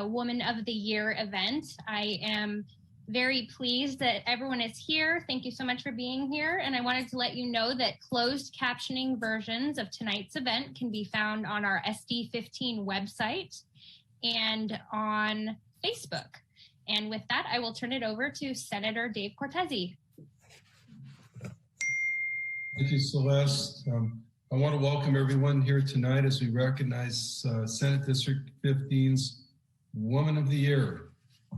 Woman of the Year event. I am very pleased that everyone is here. Thank you so much for being here. And I wanted to let you know that closed captioning versions of tonight's event can be found on our SD15 website and on Facebook. And with that, I will turn it over to Senator Dave Cortese. Thank you, Celeste. I want to welcome everyone here tonight as we recognize Senate District 15's Woman of the Year.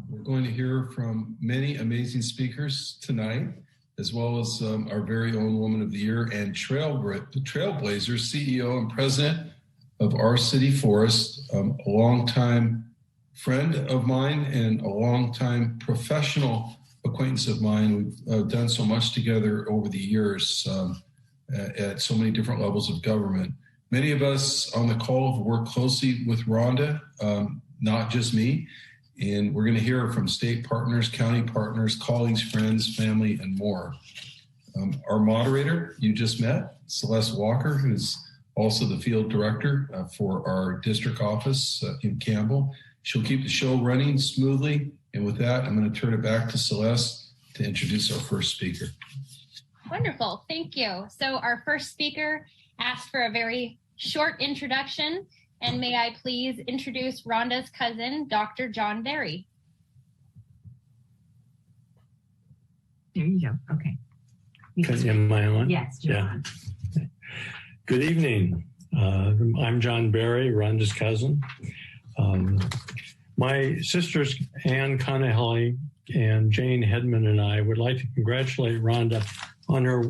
We're going to hear from many amazing speakers tonight, as well as our very own Woman of the Year and Trailblazer, CEO and President of Our City Forest, a longtime friend of mine and a longtime professional acquaintance of mine. We've done so much together over the years at so many different levels of government. Many of us on the call have worked closely with Rhonda, not just me. And we're going to hear from state partners, county partners, colleagues, friends, family, and more. Our moderator you just met, Celeste Walker, who's also the field director for our district office in Campbell. She'll keep the show running smoothly. And with that, I'm going to turn it back to Celeste to introduce our first speaker. Wonderful. Thank you. So our first speaker asked for a very short introduction. And may I please introduce Rhonda's cousin, Dr. John Berry. There you go. Okay. Am I on? Yes, John. Yeah. Good evening. I'm John Berry, Rhonda's cousin. My sisters, Ann Connelly and Jane Hedman, and I would like to congratulate Rhonda on her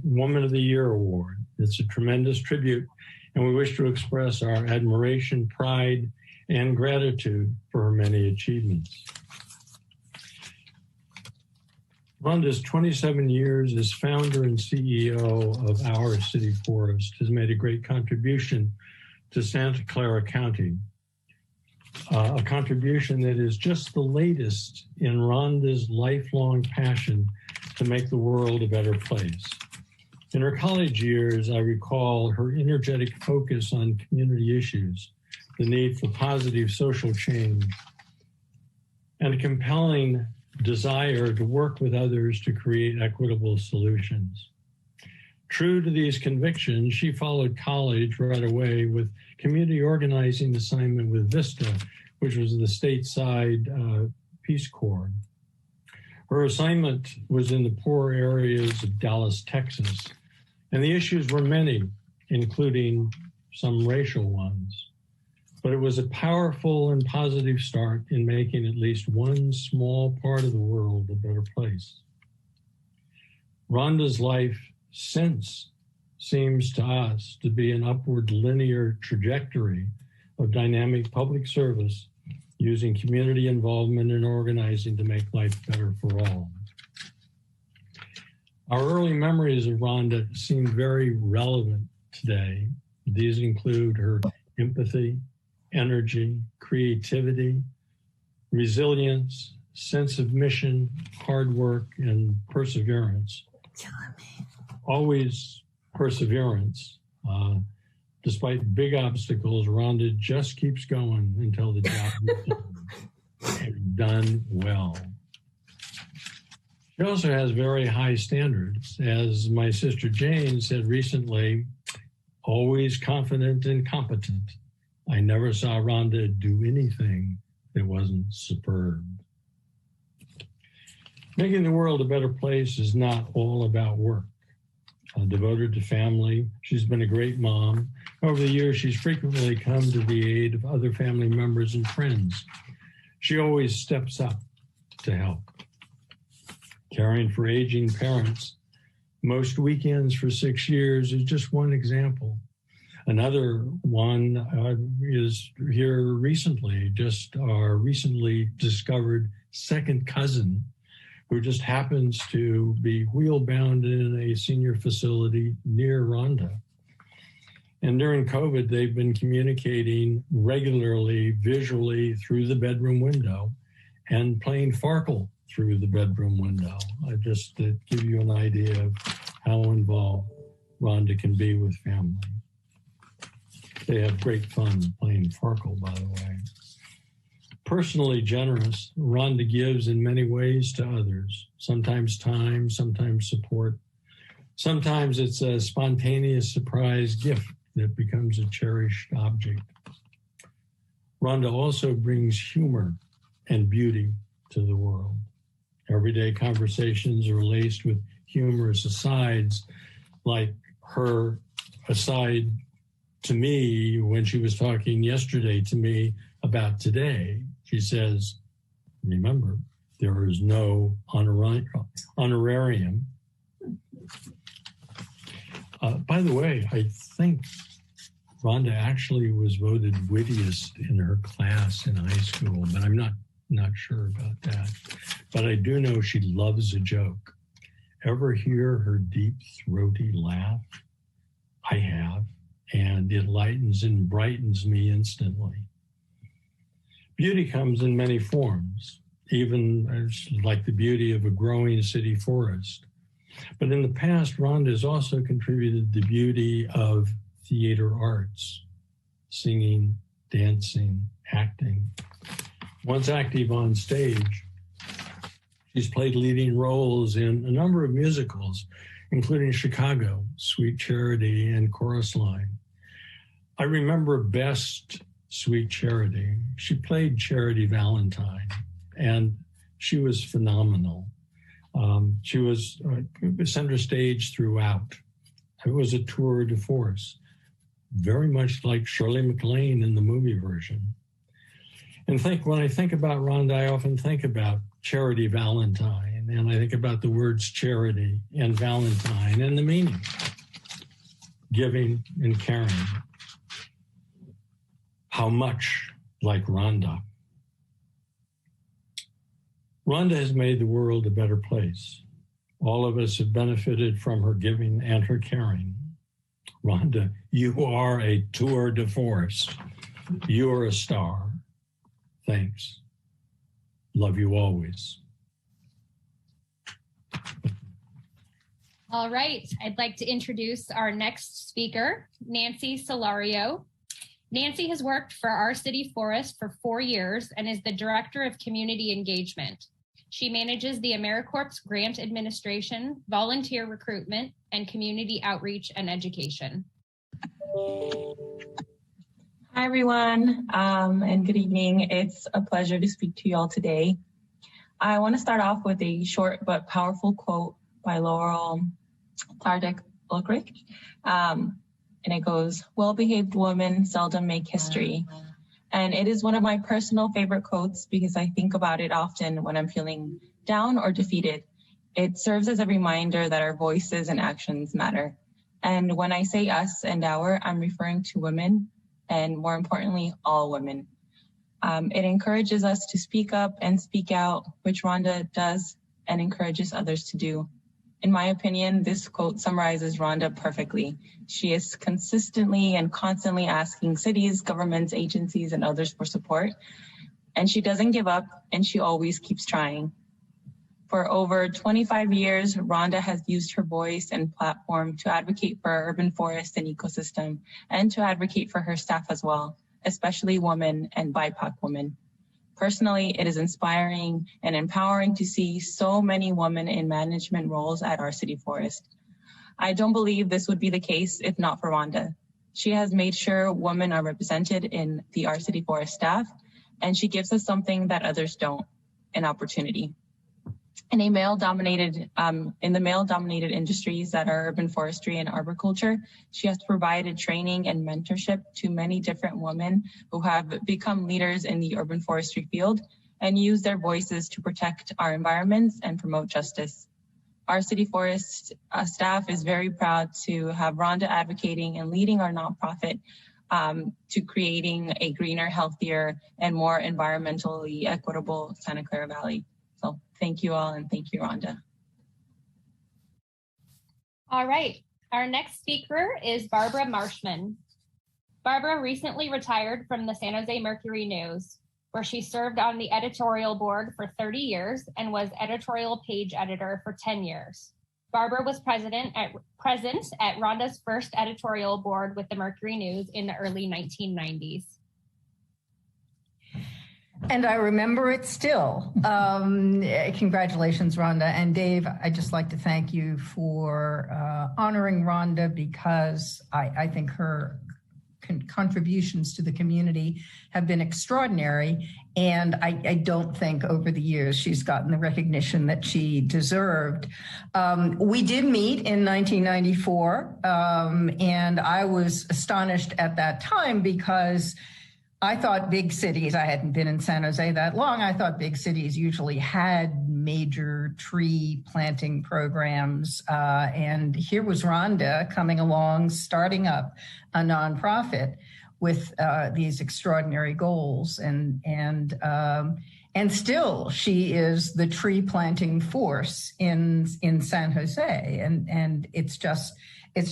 Woman of the Year award. It's a tremendous tribute, and we wish to express our admiration, pride, and gratitude for her many achievements. Rhonda's 27 years as founder and CEO of Our City Forest has made a great contribution to Santa Clara County, a contribution that is just the latest in Rhonda's lifelong passion to make the world a better place. In her college years, I recall her energetic focus on community issues, the need for positive social change, and a compelling desire to work with others to create equitable solutions. True to these convictions, she followed college right away with community organizing assignment with VISTA, which was the stateside Peace Corps. Her assignment was in the poor areas of Dallas, Texas, and the issues were many, including some racial ones. But it was a powerful and positive start in making at least one small part of the world a better place. Rhonda's life since seems to us to be an upward linear trajectory of dynamic public service using community involvement and organizing to make life better for all. Our early memories of Rhonda seem very relevant today. These include her empathy, energy, creativity, resilience, sense of mission, hard work, and perseverance. Always perseverance. Despite big obstacles, Rhonda just keeps going until the job is done, and done well. She also has very high standards. As my sister Jane said recently, always confident and competent. I never saw Rhonda do anything that wasn't superb. Making the world a better place is not all about work. Devoted to family, she's been a great mom. Over the years, she's frequently come to the aid of other family members and friends. She always steps up to help. Caring for aging parents most weekends for 6 years is just one example. Another one is here recently, just our recently discovered second cousin, who just happens to be wheel-bound in a senior facility near Rhonda. And during COVID, they've been communicating regularly, visually through the bedroom window and playing Farkle through the bedroom window. Just to give you an idea of how involved Rhonda can be with family. They have great fun playing Farkle, by the way. Personally generous, Rhonda gives in many ways to others, sometimes time, sometimes support. Sometimes it's a spontaneous surprise gift that becomes a cherished object. Rhonda also brings humor and beauty to the world. Everyday conversations are laced with humorous asides, like her aside to me when she was talking yesterday to me about today. She says, remember, there is no honorarium. By the way, I think Rhonda actually was voted wittiest in her class in high school, but I'm not sure about that. But I do know she loves a joke. Ever hear her deep, throaty laugh? I have, and it lightens and brightens me instantly. Beauty comes in many forms, even like the beauty of a growing city forest. But in the past, Rhonda has also contributed the beauty of theater arts, singing, dancing, acting. Once active on stage, she's played leading roles in a number of musicals, including Chicago, Sweet Charity, and Chorus Line. I remember best Sweet Charity. She played Charity Valentine, and she was phenomenal. She was center stage throughout. It was a tour de force, very much like Shirley MacLaine in the movie version. And when I think about Rhonda, I often think about Charity Valentine, and I think about the words charity and Valentine and the meaning, giving and caring. How much like Rhonda. Rhonda has made the world a better place. All of us have benefited from her giving and her caring. Rhonda, you are a tour de force. You are a star. Thanks. Love you always. All right, I'd like to introduce our next speaker, Nancy Solario. Nancy has worked for our city forest for 4 years and is the Director of Community Engagement. She manages the AmeriCorps Grant Administration, volunteer recruitment, and community outreach and education. Hi, everyone, and good evening. It's a pleasure to speak to you all today. I want to start off with a short but powerful quote by Laurel Tardick-Ulrich. And it goes, "Well-behaved women seldom make history." And it is one of my personal favorite quotes because I think about it often when I'm feeling down or defeated. It serves as a reminder that our voices and actions matter. And when I say us and our, I'm referring to women, and more importantly, all women. It encourages us to speak up and speak out, which Rhonda does and encourages others to do. In my opinion, this quote summarizes Rhonda perfectly. She is consistently and constantly asking cities, governments, agencies, and others for support. And she doesn't give up, and she always keeps trying. For over 25 years, Rhonda has used her voice and platform to advocate for our urban forest and ecosystem, and to advocate for her staff as well, especially women and BIPOC women. Personally, it is inspiring and empowering to see so many women in management roles at our city forest. I don't believe this would be the case if not for Rhonda. She has made sure women are represented in the our city forest staff, and she gives us something that others don't, an opportunity. In the male-dominated industries that are urban forestry and arboriculture, she has provided training and mentorship to many different women who have become leaders in the urban forestry field and use their voices to protect our environments and promote justice. Our city forest staff is very proud to have Rhonda advocating and leading our nonprofit to creating a greener, healthier, and more environmentally equitable Santa Clara Valley. So thank you all, and thank you, Rhonda. All right, our next speaker is Barbara Marshman. Barbara recently retired from the San Jose Mercury News, where she served on the editorial board for 30 years and was editorial page editor for 10 years. Barbara was present at Rhonda's first editorial board with the Mercury News in the early 1990s. And I remember it still. Congratulations, Rhonda. And Dave, I'd just like to thank you for honoring Rhonda, because I think her contributions to the community have been extraordinary. And I don't think over the years she's gotten the recognition that she deserved. We did meet in 1994, and I was astonished at that time because I thought big cities, I hadn't been in San Jose that long, I thought big cities usually had major tree planting programs. And here was Rhonda coming along, starting up a nonprofit with these extraordinary goals. And still she is the tree planting force in San Jose. And it's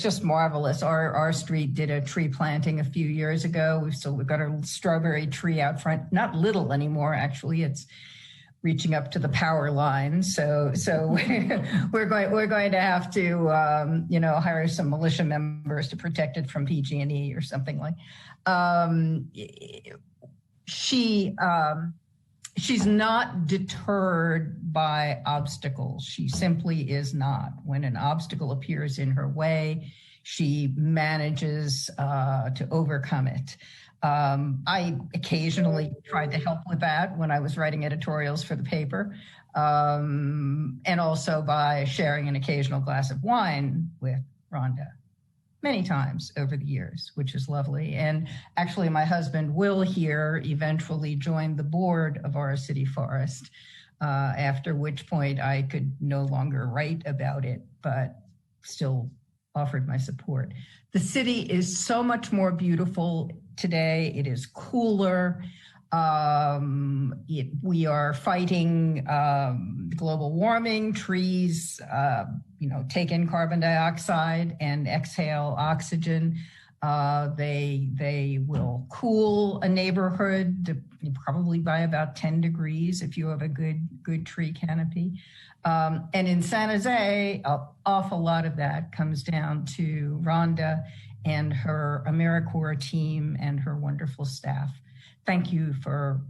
just marvelous. Our street did a tree planting a few years ago. We've got a strawberry tree out front, not little anymore, actually. It's reaching up to the power line. So we're going to have to, hire some militia members to protect it from PG&E or something like. She's not deterred by obstacles. She simply is not. When an obstacle appears in her way, she manages to overcome it. I occasionally tried to help with that when I was writing editorials for the paper, and also by sharing an occasional glass of wine with Rhonda many times over the years, which is lovely. And actually, my husband Will here eventually joined the board of our city forest, after which point I could no longer write about it, but still offered my support. The city is so much more beautiful today. It is cooler. We are fighting global warming. Trees, take in carbon dioxide and exhale oxygen. They will cool a neighborhood probably by about 10 degrees if you have a good tree canopy. And in San Jose, an awful lot of that comes down to Rhonda and her AmeriCorps team and her wonderful staff. Thank you for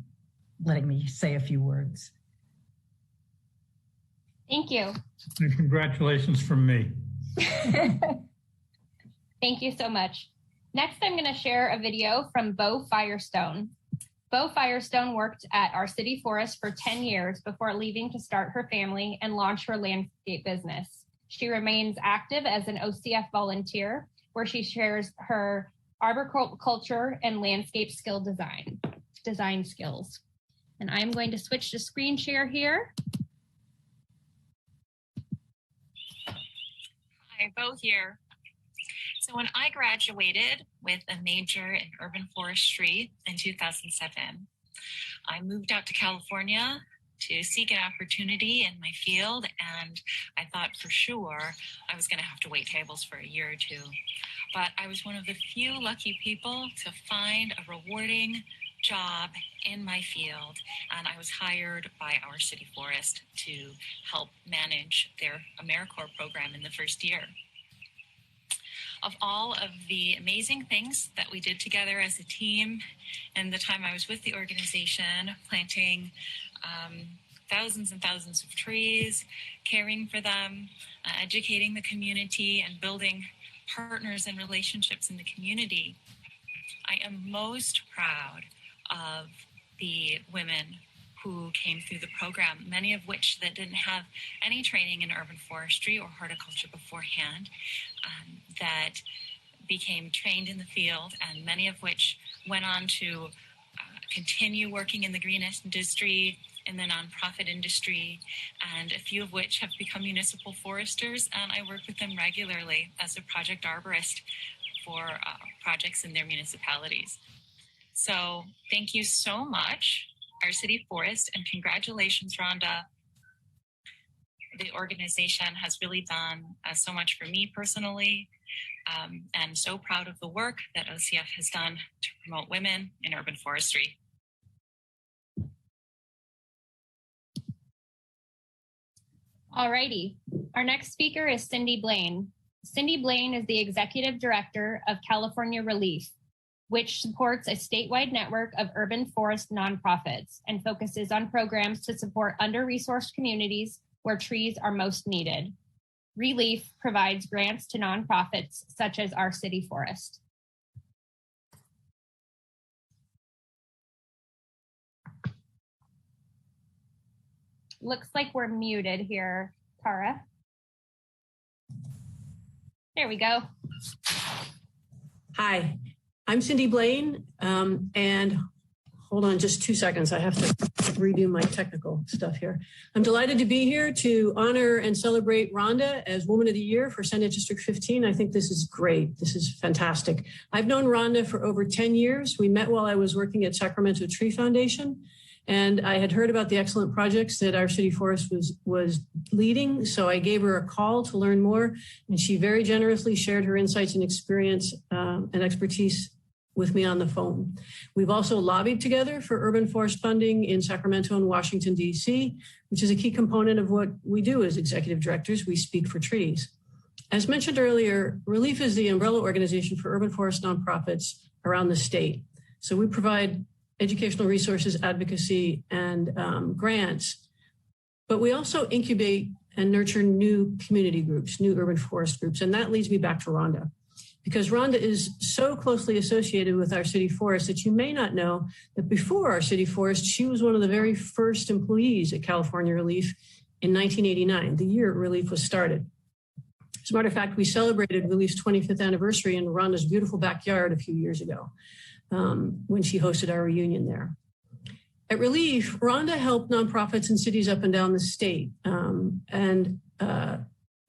letting me say a few words. Thank you. And congratulations from me. Thank you so much. Next, I'm going to share a video from Bo Firestone. Bo Firestone worked at our city forest for 10 years before leaving to start her family and launch her landscape business. She remains active as an OCF volunteer, where she shares her arboriculture and landscape design skills. And I'm going to switch to screen share here. Hi, Bo here. So when I graduated with a major in urban forestry in 2007, I moved out to California to seek an opportunity in my field, and I thought for sure I was going to have to wait tables for a year or two. But I was one of the few lucky people to find a rewarding job in my field, and I was hired by our city forest to help manage their AmeriCorps program in the first year. Of all of the amazing things that we did together as a team and the time I was with the organization, planting thousands and thousands of trees, caring for them, educating the community, and building partners and relationships in the community, I am most proud of the women who came through the program, many of which that didn't have any training in urban forestry or horticulture beforehand, that became trained in the field, and many of which went on to continue working in the green industry, in the nonprofit industry, and a few of which have become municipal foresters, and I work with them regularly as a project arborist for projects in their municipalities. So thank you so much, our city forest, and congratulations, Rhonda. The organization has really done so much for me personally, and so proud of the work that OCF has done to promote women in urban forestry. Alrighty, our next speaker is Cindy Blaine. Cindy Blaine is the Executive Director of California Relief. which supports a statewide network of urban forest nonprofits and focuses on programs to support under-resourced communities where trees are most needed. Relief provides grants to nonprofits such as our city forest. Looks like we're muted here, Tara. There we go. Hi, I'm Cindy Blaine, and hold on just 2 seconds. I have to redo my technical stuff here. I'm delighted to be here to honor and celebrate Rhonda as Woman of the Year for Senate District 15. I think this is great. This is fantastic. I've known Rhonda for over 10 years. We met while I was working at Sacramento Tree Foundation, and I had heard about the excellent projects that our city forest was leading. So I gave her a call to learn more, and she very generously shared her insights and experience and expertise with me on the phone. We've also lobbied together for urban forest funding in Sacramento and Washington, D.C., which is a key component of what we do as executive directors. We speak for trees. As mentioned earlier, Relief is the umbrella organization for urban forest nonprofits around the state. So we provide educational resources, advocacy, and grants. But we also incubate and nurture new community groups, new urban forest groups. And that leads me back to Rhonda, because Rhonda is so closely associated with our city forest that you may not know that before our city forest, she was one of the very first employees at California Relief in 1989, the year Relief was started. As a matter of fact, we celebrated Relief's 25th anniversary in Rhonda's beautiful backyard a few years ago when she hosted our reunion there. At Relief, Rhonda helped nonprofits in cities up and down the state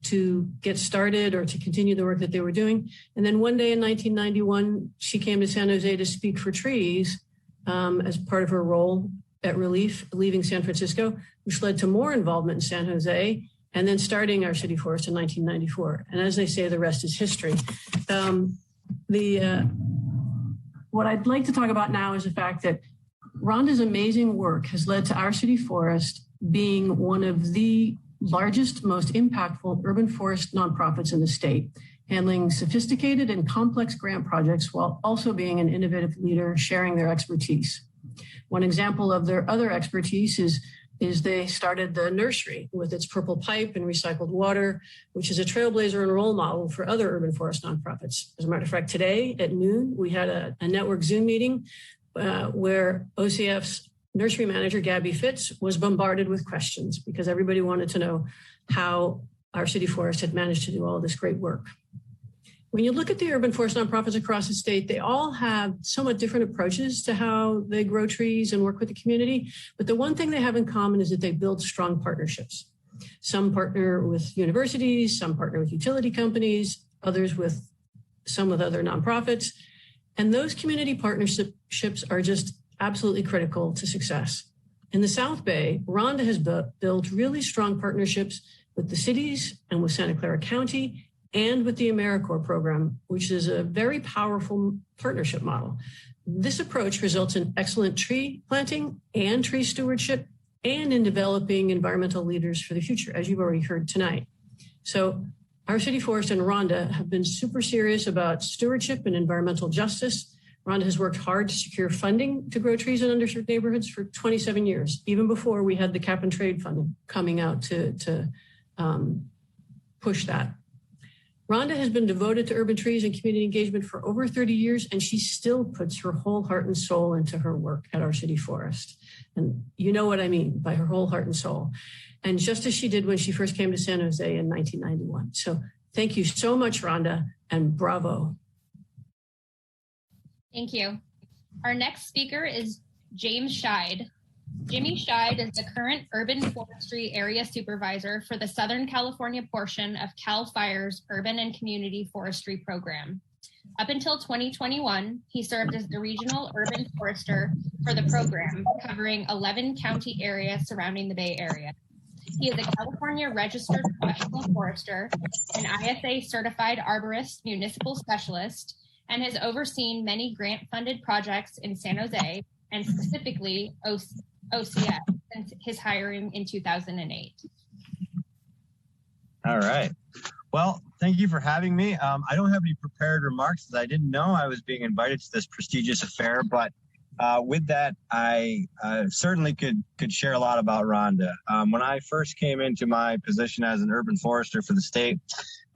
to get started or to continue the work that they were doing. And then one day in 1991, she came to San Jose to speak for trees as part of her role at Relief, leaving San Francisco, which led to more involvement in San Jose, and then starting our city forest in 1994. And as they say, the rest is history. What I'd like to talk about now is the fact that Rhonda's amazing work has led to our city forest being one of the largest, most impactful urban forest nonprofits in the state, handling sophisticated and complex grant projects while also being an innovative leader, sharing their expertise. One example of their other expertise is they started the nursery with its purple pipe and recycled water, which is a trailblazer and role model for other urban forest nonprofits. As a matter of fact, today at noon, we had a network Zoom meeting where OCF's nursery manager, Gabby Fitz, was bombarded with questions because everybody wanted to know how our city forest had managed to do all this great work. When you look at the urban forest nonprofits across the state, they all have somewhat different approaches to how they grow trees and work with the community. But the one thing they have in common is that they build strong partnerships. Some partner with universities, some partner with utility companies, others with other nonprofits. And those community partnerships are just absolutely critical to success. In the South Bay, Rhonda has built really strong partnerships with the cities and with Santa Clara County and with the AmeriCorps program, which is a very powerful partnership model. This approach results in excellent tree planting and tree stewardship and in developing environmental leaders for the future, as you've already heard tonight. So our city forest and Rhonda have been super serious about stewardship and environmental justice. Rhonda has worked hard to secure funding to grow trees in underserved neighborhoods for 27 years, even before we had the cap and trade funding coming out to push that. Rhonda has been devoted to urban trees and community engagement for over 30 years, and she still puts her whole heart and soul into her work at our city forest. And you know what I mean by her whole heart and soul. And just as she did when she first came to San Jose in 1991. So thank you so much, Rhonda, and bravo. Thank you. Our next speaker is James Scheid. Jimmy Scheid is the current urban forestry area supervisor for the Southern California portion of CAL FIRE's Urban and Community Forestry Program. Up until 2021, he served as the regional urban forester for the program, covering 11 county areas surrounding the Bay Area. He is a California registered professional forester, an ISA certified arborist municipal specialist, and has overseen many grant-funded projects in San Jose, and specifically OCF since his hiring in 2008. All right. Well, thank you for having me. I don't have any prepared remarks as I didn't know I was being invited to this prestigious affair, but with that, I certainly could share a lot about Rhonda. When I first came into my position as an urban forester for the state,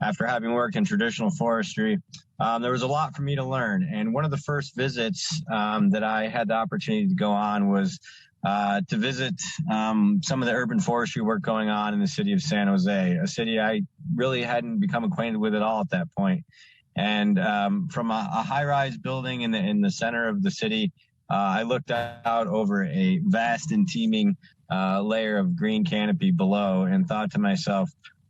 after having worked in traditional forestry, there was a lot for me to learn. And one of the first visits that I had the opportunity to go on was to visit some of the urban forestry work going on in the city of San Jose, a city I really hadn't become acquainted with at all at that point. And from a high-rise building in the center of the city, I looked out over a vast and teeming layer of green canopy below and thought to myself,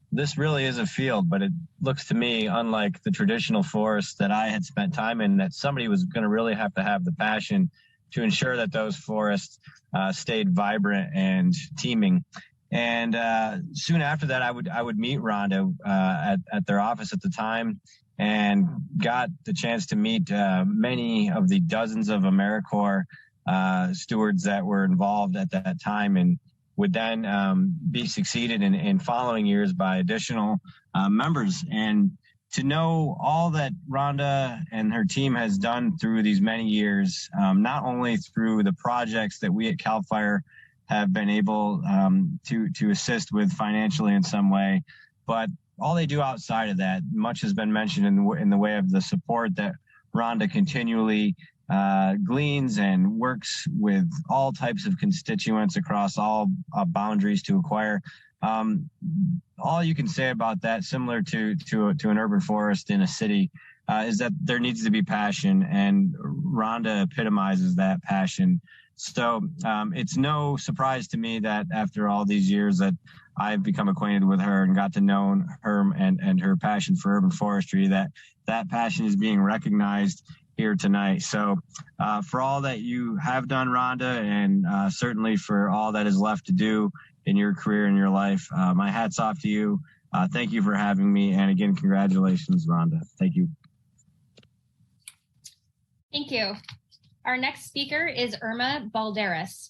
this really is a field, but it looks to me unlike the traditional forest that I had spent time in, that somebody was going to really have to have the passion to ensure that those forests stayed vibrant and teeming. And soon after that, I would meet Rhonda at their office at the time, and got the chance to meet many of the dozens of AmeriCorps stewards that were involved at that time, and would then be succeeded in following years by additional members. And to know all that Rhonda and her team has done through these many years, not only through the projects that we at CAL FIRE have been able to assist with financially in some way, but all they do outside of that. Much has been mentioned in the way of the support that Rhonda continually gleans and works with all types of constituents across all boundaries to acquire. All you can say about that, similar to an urban forest in a city, is that there needs to be passion, and Rhonda epitomizes that passion. So it's no surprise to me that after all these years that I've become acquainted with her and got to know her and her passion for urban forestry, that passion is being recognized here tonight. So for all that you have done, Rhonda, and certainly for all that is left to do in your career and your life, my hat's off to you. Thank you for having me. And again, congratulations, Rhonda. Thank you. Thank you. Our next speaker is Irma Balderas.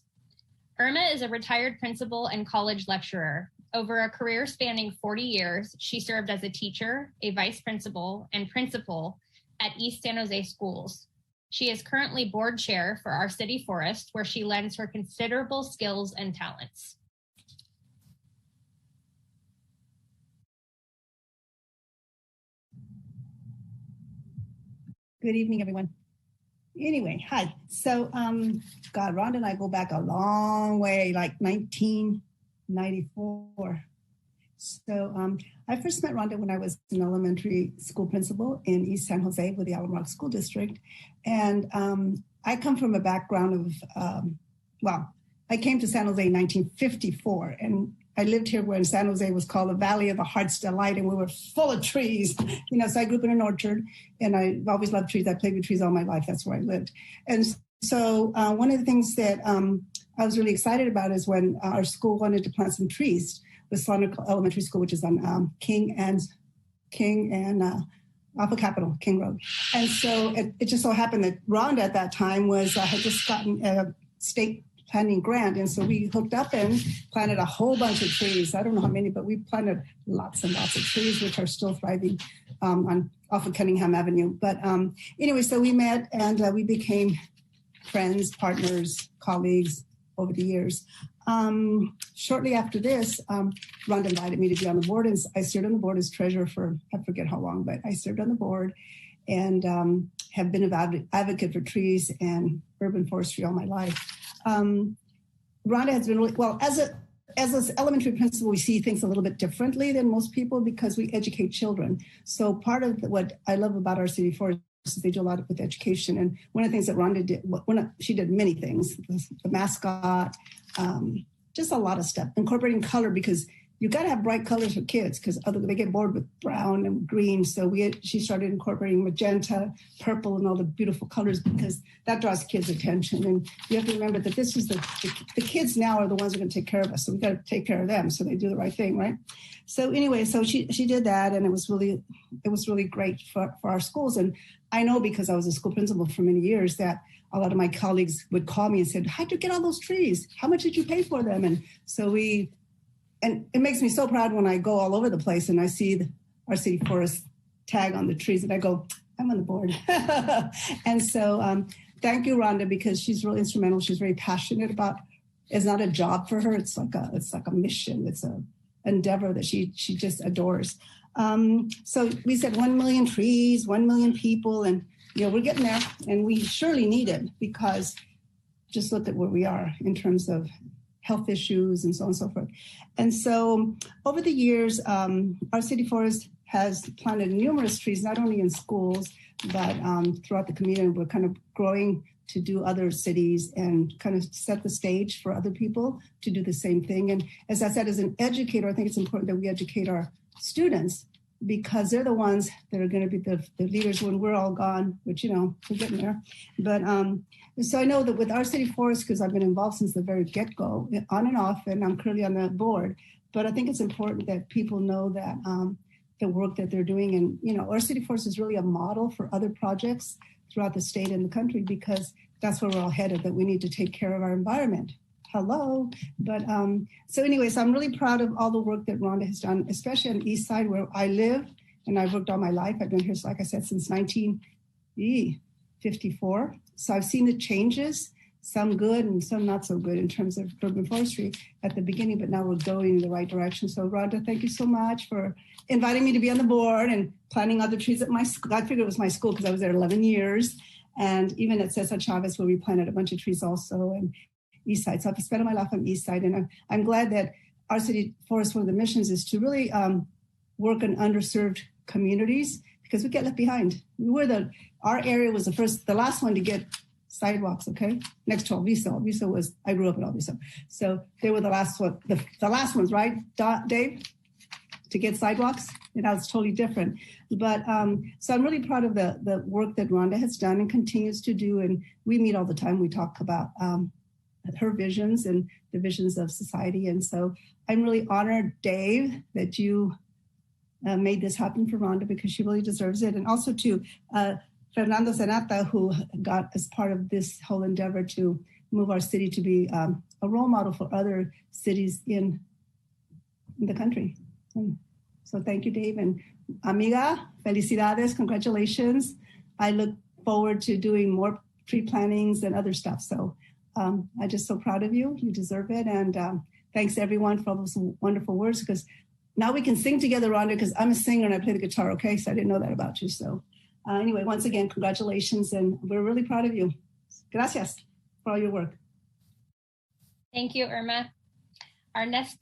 Irma is a retired principal and college lecturer. Over a career spanning 40 years, she served as a teacher, a vice principal, and principal at East San Jose schools. She is currently board chair for our city forest, where she lends her considerable skills and talents. Good evening, everyone. Anyway, hi. So, God, Rhonda and I go back a long way, like 1994. So I first met Rhonda when I was an elementary school principal in East San Jose with the Alum Rock School District. And I come from a background of, I came to San Jose in 1954, and I lived here when San Jose was called the Valley of the Heart's Delight, and we were full of trees. So I grew up in an orchard, and I always loved trees. I played with trees all my life. That's where I lived. And so one of the things that I was really excited about is when our school wanted to plant some trees with Slaughter Elementary School, which is on King and off of Capitol, King Road. And so it just so happened that Rhonda at that time had just gotten a state planting grant. And so we hooked up and planted a whole bunch of trees. I don't know how many, but we planted lots and lots of trees, which are still thriving off of Cunningham Avenue. But anyway, so we met and we became friends, partners, colleagues over the years. Shortly after this, Rhonda invited me to be on the board, and I served on the board as treasurer for, I forget how long, but I served on the board and have been an advocate for trees and urban forestry all my life. Rhonda has been really, well, as an elementary principal, we see things a little bit differently than most people because we educate children. So part of what I love about our city forest is they do a lot with education. And one of the things that Rhonda did, she did many things, the mascot, just a lot of stuff, incorporating color, because you got to have bright colors for kids because they get bored with brown and green. So she started incorporating magenta, purple, and all the beautiful colors because that draws kids' attention. And you have to remember that this is the kids now are the ones who are going to take care of us. So we got to take care of them so they do the right thing, right? So anyway, so she did that, and it was really great for our schools. And I know because I was a school principal for many years that a lot of my colleagues would call me and said, "How'd you get all those trees? How much did you pay for them?" And so and it makes me so proud when I go all over the place and I see our city forest tag on the trees. And I go, I'm on the board. And so thank you, Rhonda, because she's really instrumental. She's very passionate about, it's not a job for her. It's like a mission. It's an endeavor that she just adores. So we said 1 million trees, 1 million people, and we're getting there, and we surely need it because just look at where we are in terms of health issues and so on and so forth. And so over the years, our city forest has planted numerous trees, not only in schools, but throughout the community. And we're kind of growing to do other cities and kind of set the stage for other people to do the same thing. And as I said, as an educator, I think it's important that we educate our students because they're the ones that are going to be the leaders when we're all gone, which, we're getting there. But so I know that with our city forest, because I've been involved since the very get-go, on and off, and I'm currently on the board, but I think it's important that people know that the work that they're doing. And, our city forest is really a model for other projects throughout the state and the country, because that's where we're all headed, that we need to take care of our environment. Hello. But so anyways, I'm really proud of all the work that Rhonda has done, especially on the East Side where I live and I've worked all my life. I've been here, like I said, since 1954. So I've seen the changes, some good and some not so good in terms of urban forestry at the beginning, but now we're going in the right direction. So Rhonda, thank you so much for inviting me to be on the board and planting other trees at my school. I figured it was my school because I was there 11 years. And even at Cesar Chavez, where we planted a bunch of trees also, and East Side. So I've spent my life on East Side, and I'm glad that our city forest, one of the missions is to really work in underserved communities because we get left behind. Our area was the last one to get sidewalks, okay? Next to Alviso. Alviso was, I grew up in Alviso. So they were the last one, the last ones, right, Dave? To get sidewalks, and that was totally different. But so I'm really proud of the work that Rhonda has done and continues to do. And we meet all the time. We talk about her visions and the visions of society. And so I'm really honored, Dave, that you made this happen for Rhonda because she really deserves it. And also to Fernando Senata, who got as part of this whole endeavor to move our city to be a role model for other cities in the country. So thank you, Dave. And amiga, felicidades, congratulations. I look forward to doing more tree plantings and other stuff. So I'm just so proud of you. You deserve it. And thanks everyone for all those wonderful words, because now we can sing together, Rhonda, because I'm a singer and I play the guitar, okay? So I didn't know that about you. So anyway, once again, congratulations. And we're really proud of you. Gracias for all your work. Thank you, Irma. Our next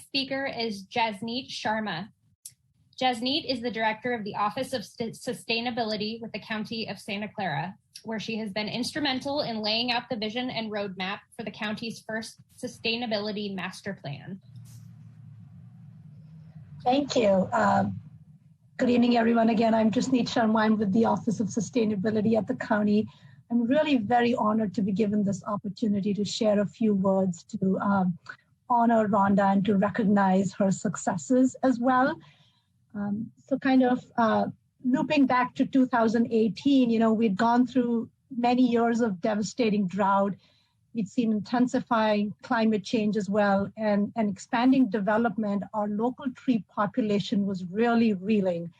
speaker is Jasneet Sharma. Jasneet is the director of the Office of Sustainability with the County of Santa Clara, where she has been instrumental in laying out the vision and roadmap for the county's first sustainability master plan. Thank you. Good evening, everyone. Again, I'm Jasneet Sharma. I'm with the Office of Sustainability at the county. I'm really very honored to be given this opportunity to share a few words to honor Rhonda and to recognize her successes as well. So kind of looping back to 2018, we'd gone through many years of devastating drought. We'd seen intensifying climate change as well, and expanding development. Our local tree population was really reeling.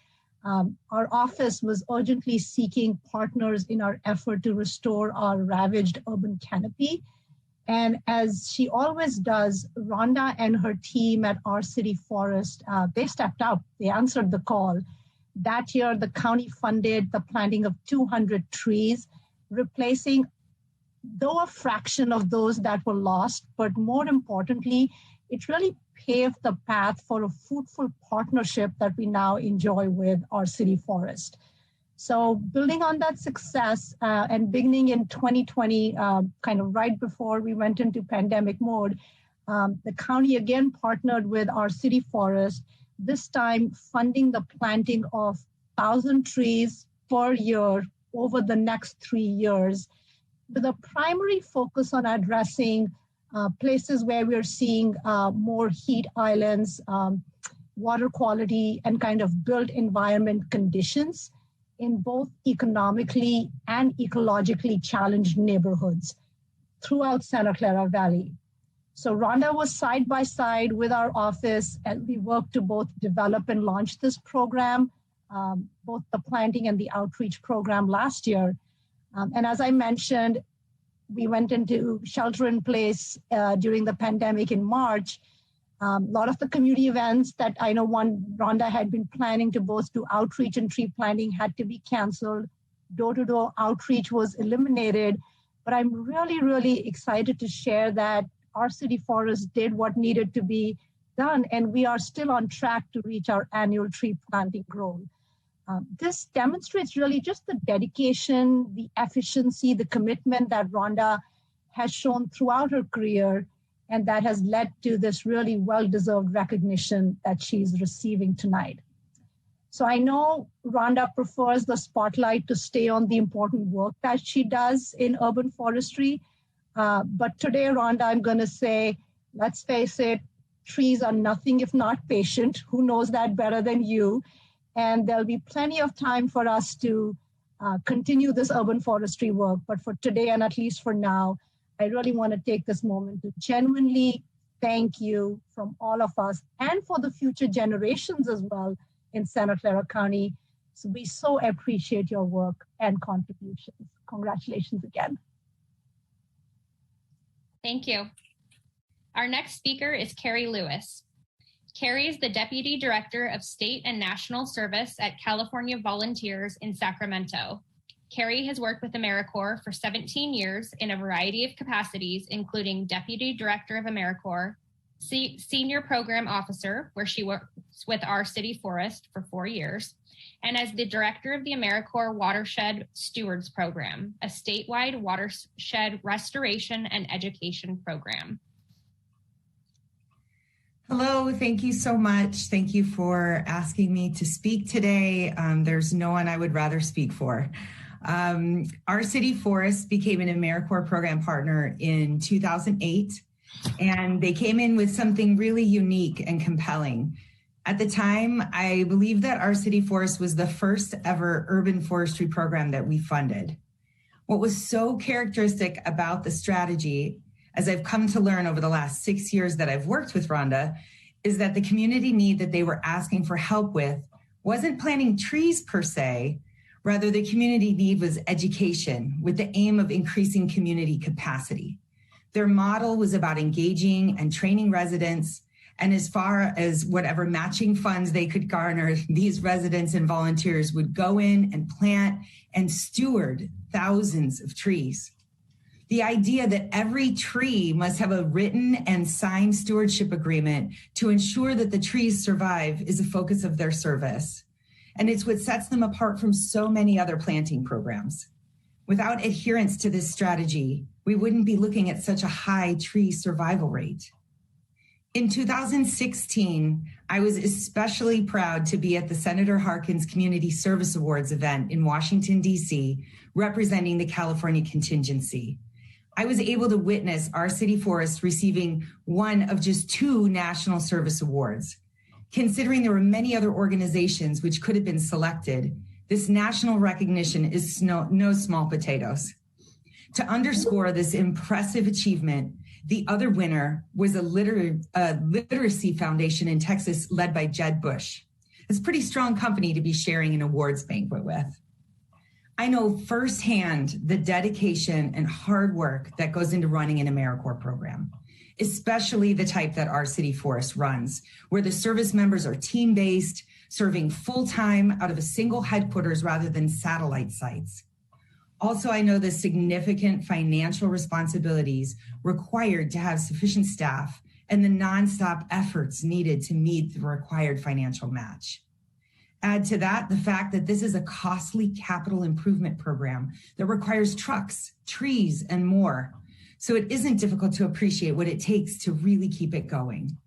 Our office was urgently seeking partners in our effort to restore our ravaged urban canopy. And as she always does, Rhonda and her team at our city forest, they stepped up, they answered the call. That year, the county funded the planting of 200 trees, replacing, though a fraction of those that were lost, but more importantly, it really paved the path for a fruitful partnership that we now enjoy with our city forest. So building on that success and beginning in 2020, kind of right before we went into pandemic mode, the county again partnered with our city forest, this time funding the planting of 1,000 trees per year over the next 3 years, with a primary focus on addressing places where we're seeing more heat islands, water quality, and kind of built environment conditions in both economically and ecologically challenged neighborhoods throughout Santa Clara Valley. So Rhonda was side by side with our office, and we worked to both develop and launch this program, both the planting and the outreach program last year. And as I mentioned, we went into shelter in place during the pandemic in March. A lot of the community events that I know Rhonda had been planning to both do outreach and tree planting had to be canceled. Door-to-door outreach was eliminated. But I'm really, really excited to share that our city forest did what needed to be done, and we are still on track to reach our annual tree planting goal. This demonstrates really just the dedication, the efficiency, the commitment that Rhonda has shown throughout her career, and that has led to this really well-deserved recognition that she's receiving tonight. So I know Rhonda prefers the spotlight to stay on the important work that she does in urban forestry. But today, Rhonda, I'm going to say, let's face it, trees are nothing if not patient. Who knows that better than you? And there'll be plenty of time for us to continue this urban forestry work. But for today, and at least for now, I really want to take this moment to genuinely thank you from all of us and for the future generations as well in Santa Clara County. So we so appreciate your work and contributions. Congratulations again. Thank you. Our next speaker is Carrie Lewis. Carrie is the Deputy Director of State and National Service at California Volunteers in Sacramento. Carrie has worked with AmeriCorps for 17 years in a variety of capacities, including Deputy Director of AmeriCorps, Senior Program Officer, where she works with our city forest for 4 years, and as the Director of the AmeriCorps Watershed Stewards Program, a statewide watershed restoration and education program. Hello, thank you so much. Thank you for asking me to speak today. There's no one I would rather speak for. Our city forest became an AmeriCorps program partner in 2008, and they came in with something really unique and compelling. At the time, I believe that our city forest was the first ever urban forestry program that we funded. What was so characteristic about the strategy, as I've come to learn over the last 6 years that I've worked with Rhonda, is that the community need that they were asking for help with wasn't planting trees per se. Rather, the community need was education with the aim of increasing community capacity. Their model was about engaging and training residents, and as far as whatever matching funds they could garner, these residents and volunteers would go in and plant and steward thousands of trees. The idea that every tree must have a written and signed stewardship agreement to ensure that the trees survive is a focus of their service. And it's what sets them apart from so many other planting programs. Without adherence to this strategy, we wouldn't be looking at such a high tree survival rate. In 2016, I was especially proud to be at the Senator Harkin's Community Service Awards event in Washington, D.C., representing the California contingency. I was able to witness our city forest receiving one of just 2 national service awards. Considering there were many other organizations which could have been selected, this national recognition is no small potatoes. To underscore this impressive achievement, the other winner was a literacy foundation in Texas led by Jed Bush. It's a pretty strong company to be sharing an awards banquet with. I know firsthand the dedication and hard work that goes into running an AmeriCorps program, especially the type that our city forest runs, where the service members are team-based, serving full-time out of a single headquarters rather than satellite sites. Also, I know the significant financial responsibilities required to have sufficient staff and the nonstop efforts needed to meet the required financial match. Add to that the fact that this is a costly capital improvement program that requires trucks, trees, and more. So it isn't difficult to appreciate what it takes to really keep it going.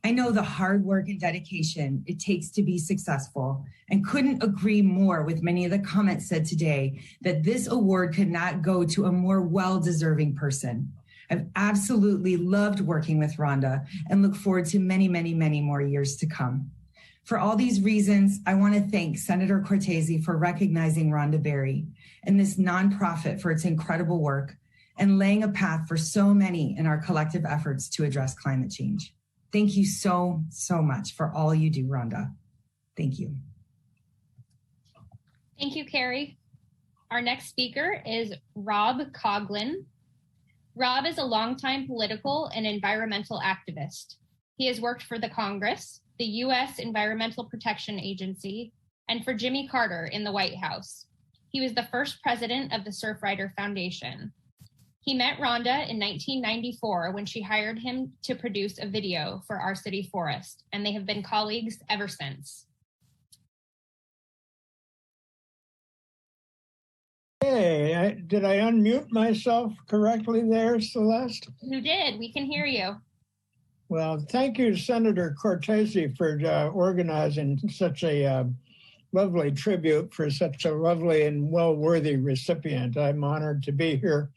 I know the hard work and dedication it takes to be successful, and couldn't agree more with many of the comments said today that this award could not go to a more well-deserving person. I've absolutely loved working with Rhonda and look forward to many, many, many more years to come. For all these reasons, I want to thank Senator Cortese for recognizing Rhonda Berry and this nonprofit for its incredible work, and laying a path for so many in our collective efforts to address climate change. Thank you so, so much for all you do, Rhonda. Thank you. Thank you, Carrie. Our next speaker is Rob Coughlin. Rob is a longtime political and environmental activist. He has worked for the Congress, the U.S. Environmental Protection Agency, and for Jimmy Carter in the White House. He was the first president of the Surfrider Foundation. He met Rhonda in 1994 when she hired him to produce a video for our city forest, and they have been colleagues ever since. Hey, did I unmute myself correctly there, Celeste? You did. We can hear you. Well, thank you, Senator Cortese, for organizing such a lovely tribute for such a lovely and well-worthy recipient. I'm honored to be here.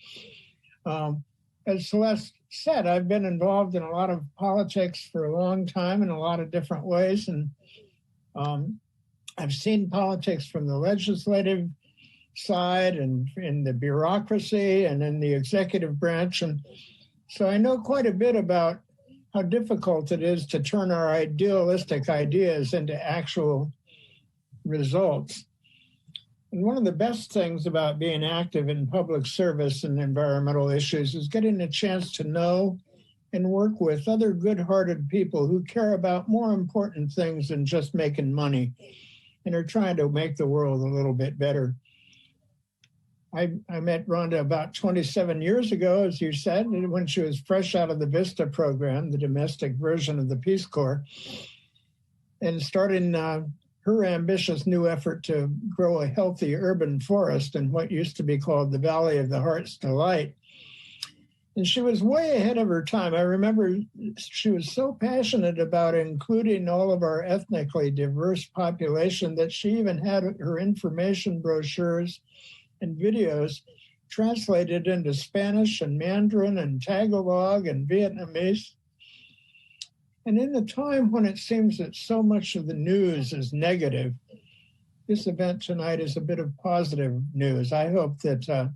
As Celeste said, I've been involved in a lot of politics for a long time in a lot of different ways, and I've seen politics from the legislative side and in the bureaucracy and in the executive branch. And so I know quite a bit about how difficult it is to turn our idealistic ideas into actual results. And one of the best things about being active in public service and environmental issues is getting a chance to know and work with other good-hearted people who care about more important things than just making money and are trying to make the world a little bit better. I met Rhonda about 27 years ago, as you said, when she was fresh out of the VISTA program, the domestic version of the Peace Corps, and starting her ambitious new effort to grow a healthy urban forest in what used to be called the Valley of the Heart's Delight. And she was way ahead of her time. I remember she was so passionate about including all of our ethnically diverse population that she even had her information brochures and videos translated into Spanish and Mandarin and Tagalog and Vietnamese. And in the time when it seems that so much of the news is negative, this event tonight is a bit of positive news. I hope that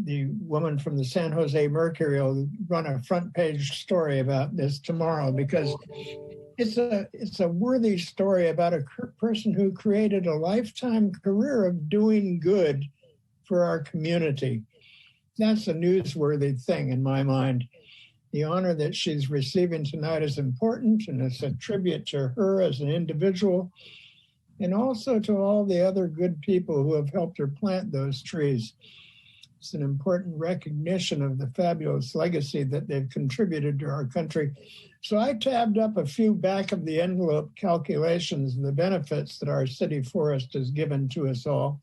the woman from the San Jose Mercury will run a front page story about this tomorrow, because it's a worthy story about a person who created a lifetime career of doing good for our community. That's a newsworthy thing in my mind. The honor that she's receiving tonight is important, and it's a tribute to her as an individual, and also to all the other good people who have helped her plant those trees. It's an important recognition of the fabulous legacy that they've contributed to our country. So I tabbed up a few back of the envelope calculations of the benefits that our city forest has given to us all.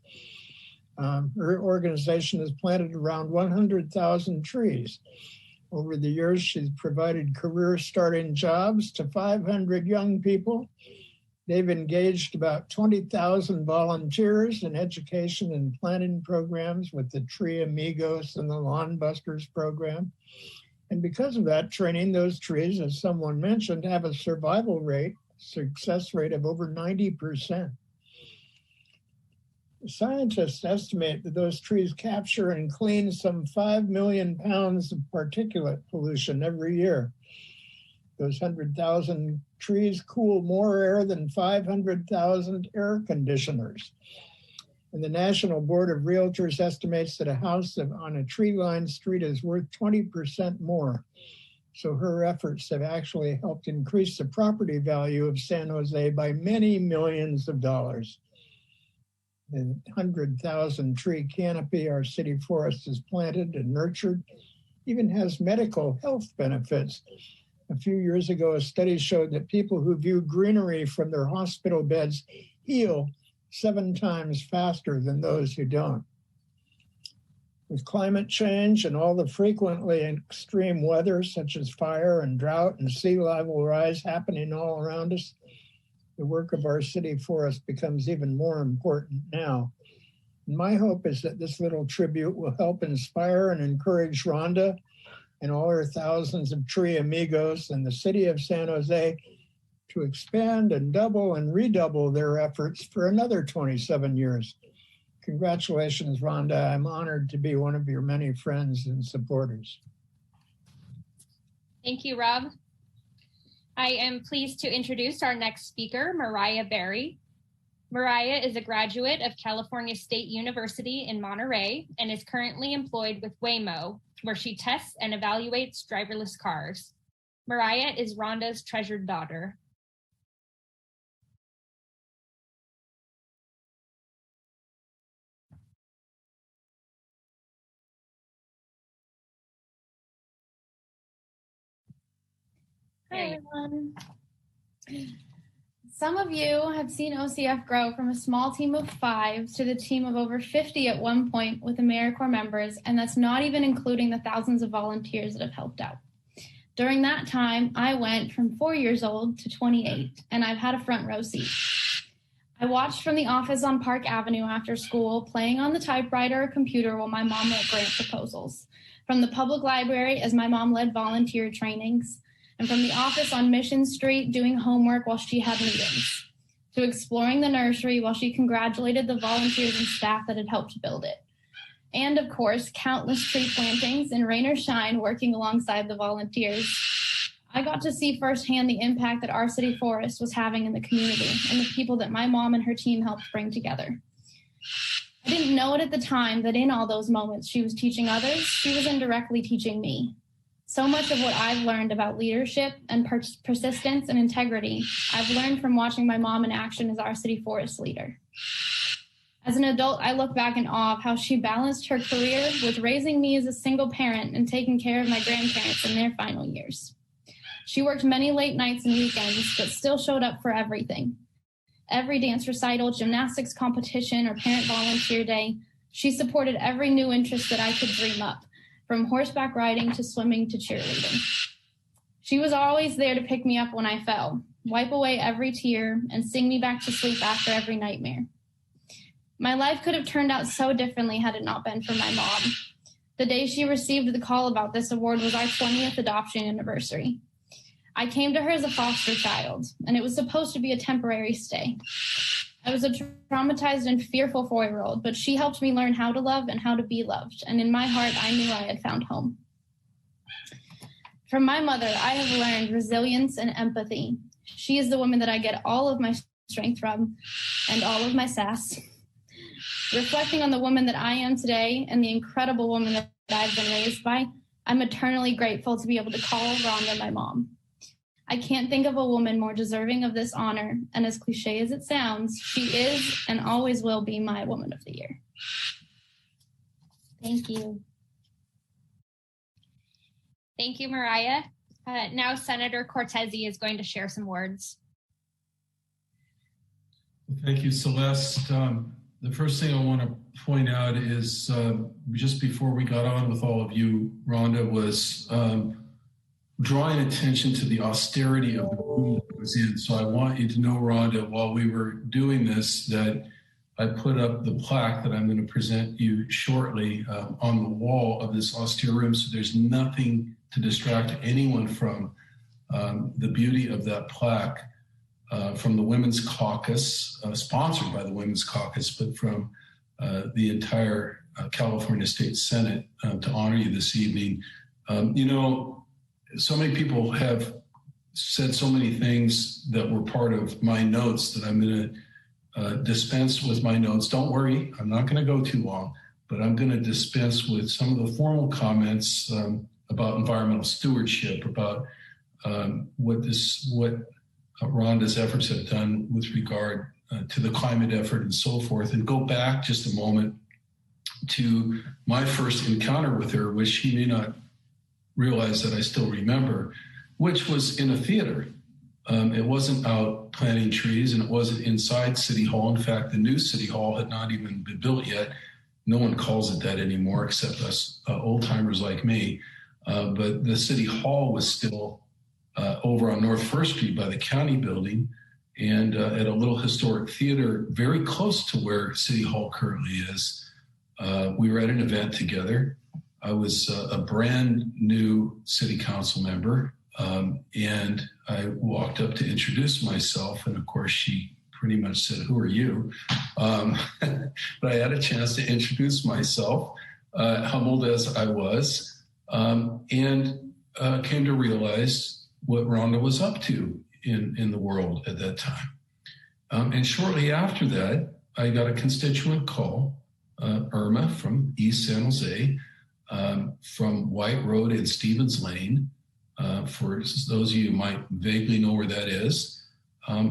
Her organization has planted around 100,000 trees. Over the years, she's provided career-starting jobs to 500 young people. They've engaged about 20,000 volunteers in education and planting programs with the Tree Amigos and the Lawn Busters program. And because of that training, those trees, as someone mentioned, have a success rate of over 90%. Scientists estimate that those trees capture and clean some 5 million pounds of particulate pollution every year. Those 100,000 trees cool more air than 500,000 air conditioners. And the National Board of Realtors estimates that a house on a tree-lined street is worth 20% more. So her efforts have actually helped increase the property value of San Jose by many millions of dollars. The 100,000 tree canopy our city forest has planted and nurtured even has medical health benefits. A few years ago, a study showed that people who view greenery from their hospital beds heal 7 times faster than those who don't. With climate change and all the frequently extreme weather, such as fire and drought and sea level rise happening all around us, the work of our city forest becomes even more important now. And my hope is that this little tribute will help inspire and encourage Rhonda and all her thousands of tree amigos in the city of San Jose to expand and double and redouble their efforts for another 27 years. Congratulations, Rhonda. I'm honored to be one of your many friends and supporters. Thank you, Rob. I am pleased to introduce our next speaker, Mariah Berry. Mariah is a graduate of California State University in Monterey and is currently employed with Waymo, where she tests and evaluates driverless cars. Mariah is Rhonda's treasured daughter. Hi, everyone. Some of you have seen OCF grow from a small team of 5 to the team of over 50 at one point with AmeriCorps members, and that's not even including the thousands of volunteers that have helped out. During that time, I went from 4 years old to 28, and I've had a front row seat. I watched from the office on Park Avenue after school, playing on the typewriter or computer while my mom wrote grant proposals. From the public library as my mom led volunteer trainings, and from the office on Mission Street doing homework while she had meetings, to exploring the nursery while she congratulated the volunteers and staff that had helped build it. And of course, countless tree plantings in rain or shine working alongside the volunteers. I got to see firsthand the impact that our city forest was having in the community and the people that my mom and her team helped bring together. I didn't know it at the time that in all those moments she was teaching others, she was indirectly teaching me. So much of what I've learned about leadership and persistence and integrity, I've learned from watching my mom in action as our city forest leader. As an adult, I look back in awe of how she balanced her career with raising me as a single parent and taking care of my grandparents in their final years. She worked many late nights and weekends, but still showed up for everything. Every dance recital, gymnastics competition, or parent volunteer day, she supported every new interest that I could dream up, from horseback riding to swimming to cheerleading. She was always there to pick me up when I fell, wipe away every tear, and sing me back to sleep after every nightmare. My life could have turned out so differently had it not been for my mom. The day she received the call about this award was our 20th adoption anniversary. I came to her as a foster child, and it was supposed to be a temporary stay. I was a traumatized and fearful 4-year-old, but she helped me learn how to love and how to be loved, and in my heart, I knew I had found home. From my mother, I have learned resilience and empathy. She is the woman that I get all of my strength from and all of my sass. Reflecting on the woman that I am today and the incredible woman that I've been raised by, I'm eternally grateful to be able to call Rhonda my mom. I can't think of a woman more deserving of this honor, and as cliche as it sounds, she is and always will be my Woman of the Year. Thank you. Thank you, Mariah. Now Senator Cortese is going to share some words. Thank you, Celeste. The first thing I want to point out is just before we got on with all of you, Rhonda was drawing attention to the austerity of the room that I was in. So I want you to know, Rhonda, while we were doing this, that I put up the plaque that I'm going to present you shortly on the wall of this austere room. So there's nothing to distract anyone from the beauty of that plaque from the Women's Caucus, sponsored by the Women's Caucus, but from the entire California State Senate to honor you this evening. You know, so many people have said so many things that were part of my notes that I'm going to dispense with my notes. Don't worry, I'm not going to go too long, but I'm going to dispense with some of the formal comments about environmental stewardship, about what Rhonda's efforts have done with regard to the climate effort and so forth, and go back just a moment to my first encounter with her, which she may not realize that I still remember, which was in a theater. It wasn't out planting trees, and it wasn't inside City Hall. In fact, the new City Hall had not even been built yet. No one calls it that anymore except us old-timers like me. But the City Hall was still over on North First Street by the county building, and at a little historic theater very close to where City Hall currently is. We were at an event together. I was a brand new city council member, and I walked up to introduce myself, and of course she pretty much said, "Who are you?" But I had a chance to introduce myself, humbled as I was, and came to realize what Rhonda was up to in the world at that time. And shortly after that, I got a constituent call, Irma from East San Jose, from White Road and Stevens Lane. For those of you who might vaguely know where that is,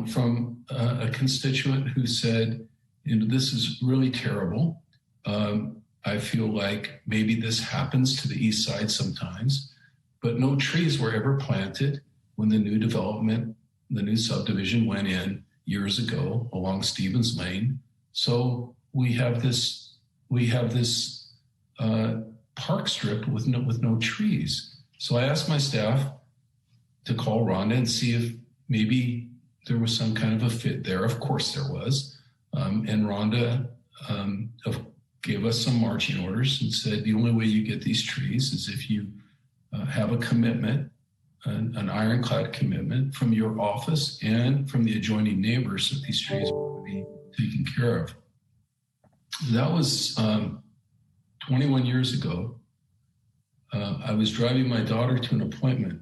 from a constituent who said, this is really terrible. I feel like maybe this happens to the east side sometimes, but no trees were ever planted when the new development, the new subdivision went in years ago along Stevens Lane. So we have this park strip with no trees. So I asked my staff to call Rhonda and see if maybe there was some kind of a fit there. Of course there was. And Rhonda gave us some marching orders and said, the only way you get these trees is if you have a commitment, an ironclad commitment from your office and from the adjoining neighbors that these trees will be taken care of. That was 21 years ago. I was driving my daughter to an appointment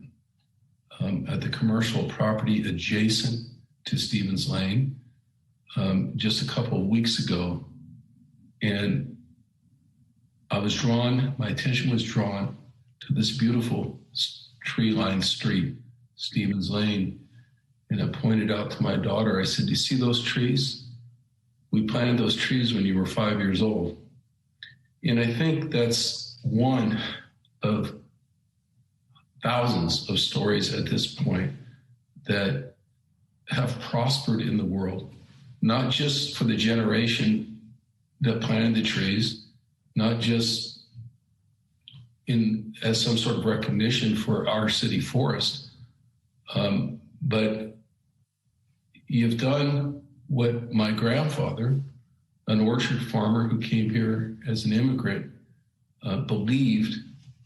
at the commercial property adjacent to Stevens Lane just a couple of weeks ago. And my attention was drawn to this beautiful tree-lined street, Stevens Lane. And I pointed out to my daughter, I said, "Do you see those trees? We planted those trees when you were 5 years old." And I think that's one of thousands of stories at this point that have prospered in the world, not just for the generation that planted the trees, not just as some sort of recognition for our city forest, but you've done what my grandfather, an orchard farmer who came here as an immigrant, believed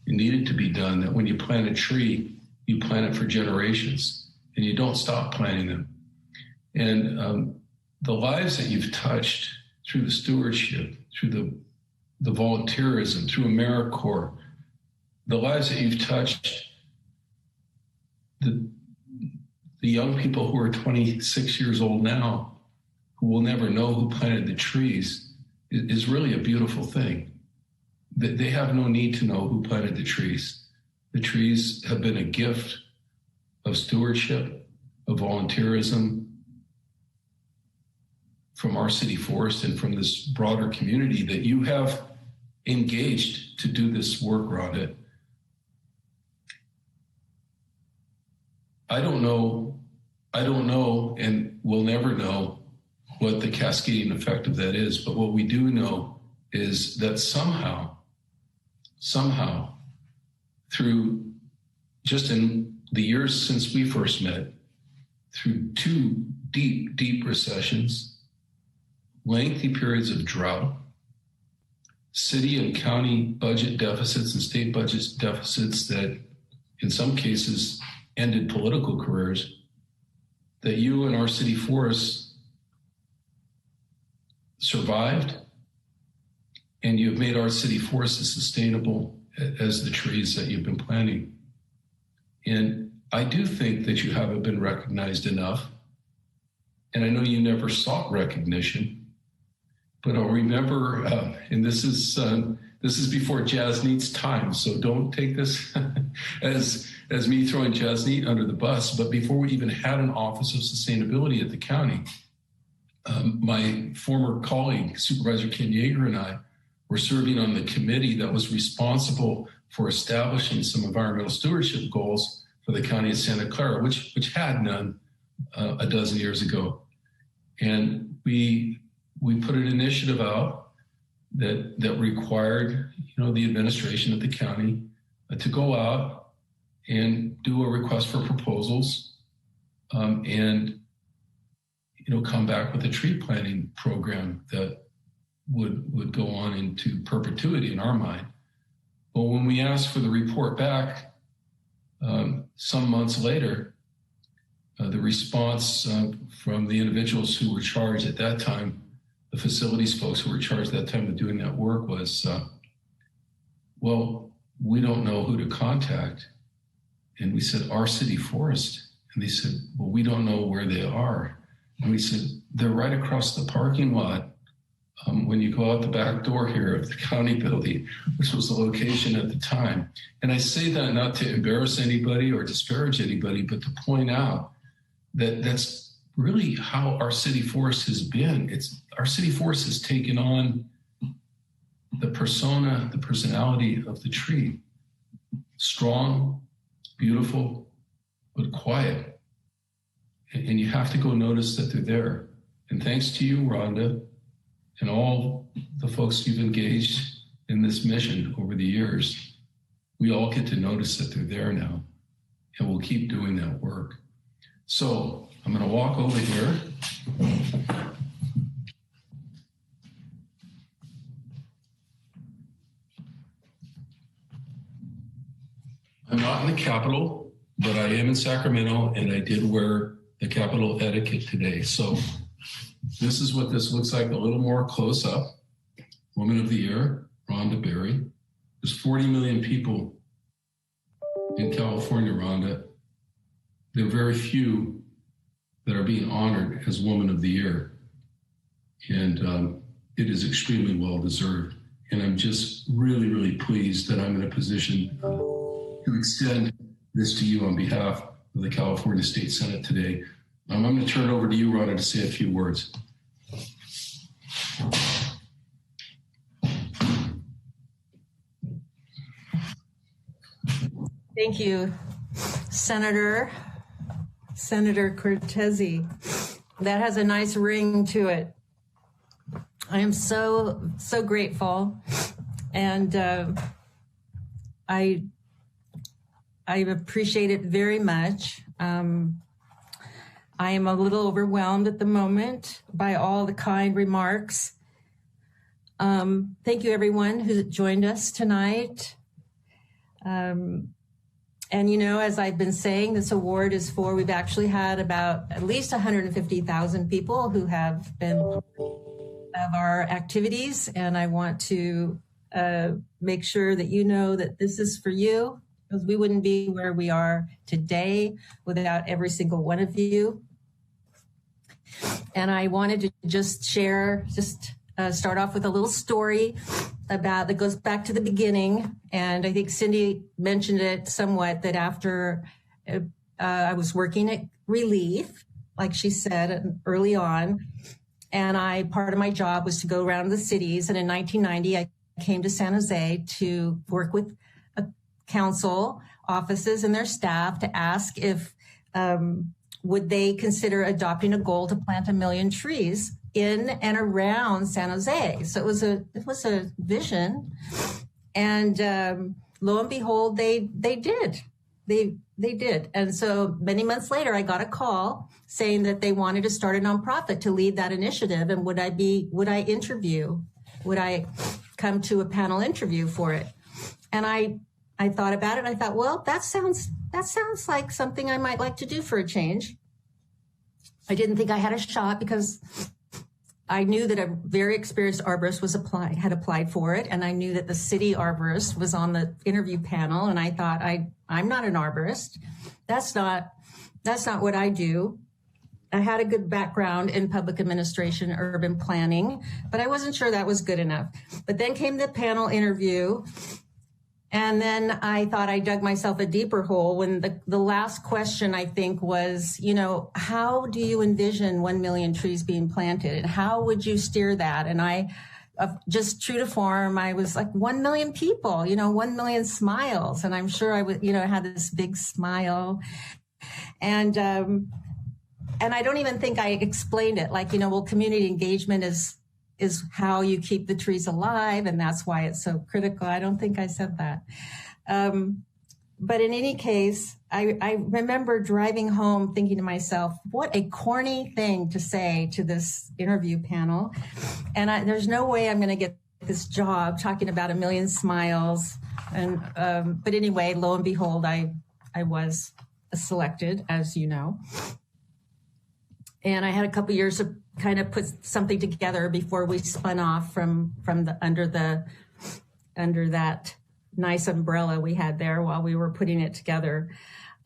it needed to be done, that when you plant a tree, you plant it for generations and you don't stop planting them. And the lives that you've touched through the stewardship, through the volunteerism, through AmeriCorps, the lives that you've touched, the young people who are 26 years old now, who will never know who planted the trees, is really a beautiful thing. They have no need to know who planted the trees. The trees have been a gift of stewardship, of volunteerism from our city forest and from this broader community that you have engaged to do this work, Rhonda. I don't know, and we'll never know what the cascading effect of that is, but what we do know is that somehow, through just in the years since we first met, through two deep recessions, lengthy periods of drought, city and county budget deficits and state budget deficits that in some cases ended political careers, that you and our city forests survived, and you've made our city forests as sustainable as the trees that you've been planting. And I do think that you haven't been recognized enough. And I know you never sought recognition, but I'll remember, and this is before Jasneet's time, so don't take this as me throwing Jasneet under the bus, but before we even had an Office of Sustainability at the county, my former colleague, Supervisor Ken Yeager, and I were serving on the committee that was responsible for establishing some environmental stewardship goals for the county of Santa Clara, which had none a dozen years ago. And we put an initiative out that required, the administration of the county to go out and do a request for proposals and come back with a tree planting program that would go on into perpetuity in our mind. But when we asked for the report back some months later, The response from the individuals who were charged at that time, the facilities folks who were charged at that time of doing that work was, well, we don't know who to contact. And we said, our city forest. And they said, well, we don't know where they are. And we said, they're right across the parking lot when you go out the back door here of the county building, which was the location at the time. And I say that not to embarrass anybody or disparage anybody, but to point out that that's really how our city forest has been. Our city forest has taken on the persona, the personality of the tree. Strong, beautiful, but quiet. And you have to go notice that they're there. And thanks to you, Rhonda, and all the folks you've engaged in this mission over the years, we all get to notice that they're there now. And we'll keep doing that work. So I'm going to walk over here. I'm not in the Capitol, but I am in Sacramento, and I did wear the Capitol etiquette today. So this is what this looks like a little more close up. Woman of the Year, Rhonda Berry. There's 40 million people in California, Rhonda. There are very few that are being honored as Woman of the Year. And it is extremely well deserved. And I'm just really, really pleased that I'm in a position to extend this to you on behalf of the California State Senate today. I'm going to turn it over to you, Rhonda, to say a few words. Thank you, Senator Cortese. That has a nice ring to it. I am so grateful, and I appreciate it very much. I am a little overwhelmed at the moment by all the kind remarks. Thank you, everyone who joined us tonight. And, you know, as I've been saying, this award is for, we've actually had about at least 150,000 people who have been of our activities. And I want to make sure that you know that this is for you, because we wouldn't be where we are today without every single one of you. And I wanted to just share, start off with a little story that goes back to the beginning. And I think Cindy mentioned it somewhat, that after I was working at Relief, like she said early on, and part of my job was to go around the cities. And in 1990, I came to San Jose to work with council offices and their staff to ask if would they consider adopting a goal to plant 1 million trees in and around San Jose. So it was a vision, and lo and behold, they did. They did. And so many months later, I got a call saying that they wanted to start a nonprofit to lead that initiative, and would I come to a panel interview for it? And I thought about it. I thought, well, that sounds like something I might like to do for a change. I didn't think I had a shot because I knew that a very experienced arborist had applied for it, and I knew that the city arborist was on the interview panel. And I thought, I'm not an arborist. That's not what I do. I had a good background in public administration, urban planning, but I wasn't sure that was good enough. But then came the panel interview, and then I thought I dug myself a deeper hole when the last question, I think, was, how do you envision 1 million trees being planted, and how would you steer that? And I, just true to form, I was like, 1 million people, 1 million smiles. And I'm sure I would, had this big smile. And I don't even think I explained it. Like, community engagement is how you keep the trees alive, and that's why it's so critical. I don't think I said that. But in any case, I remember driving home thinking to myself, what a corny thing to say to this interview panel. And there's no way I'm going to get this job talking about 1 million smiles. And but anyway, lo and behold, I was selected, as you know. And I had a couple years to kind of put something together before we spun off from the under that nice umbrella we had there while we were putting it together.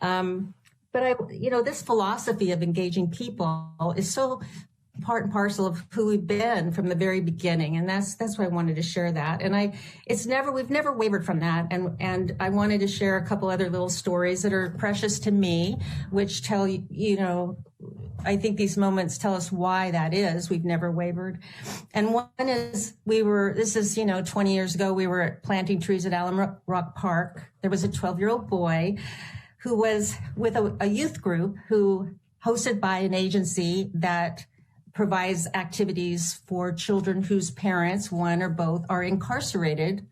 But this philosophy of engaging people is so part and parcel of who we've been from the very beginning. And that's why I wanted to share that. And we've never wavered from that. And I wanted to share a couple other little stories that are precious to me, which tell I think these moments tell us why that is. We've never wavered. And one is 20 years ago, we were planting trees at Alum Rock Park. There was a 12-year-old boy who was with a youth group hosted by an agency that provides activities for children whose parents, one or both, are incarcerated.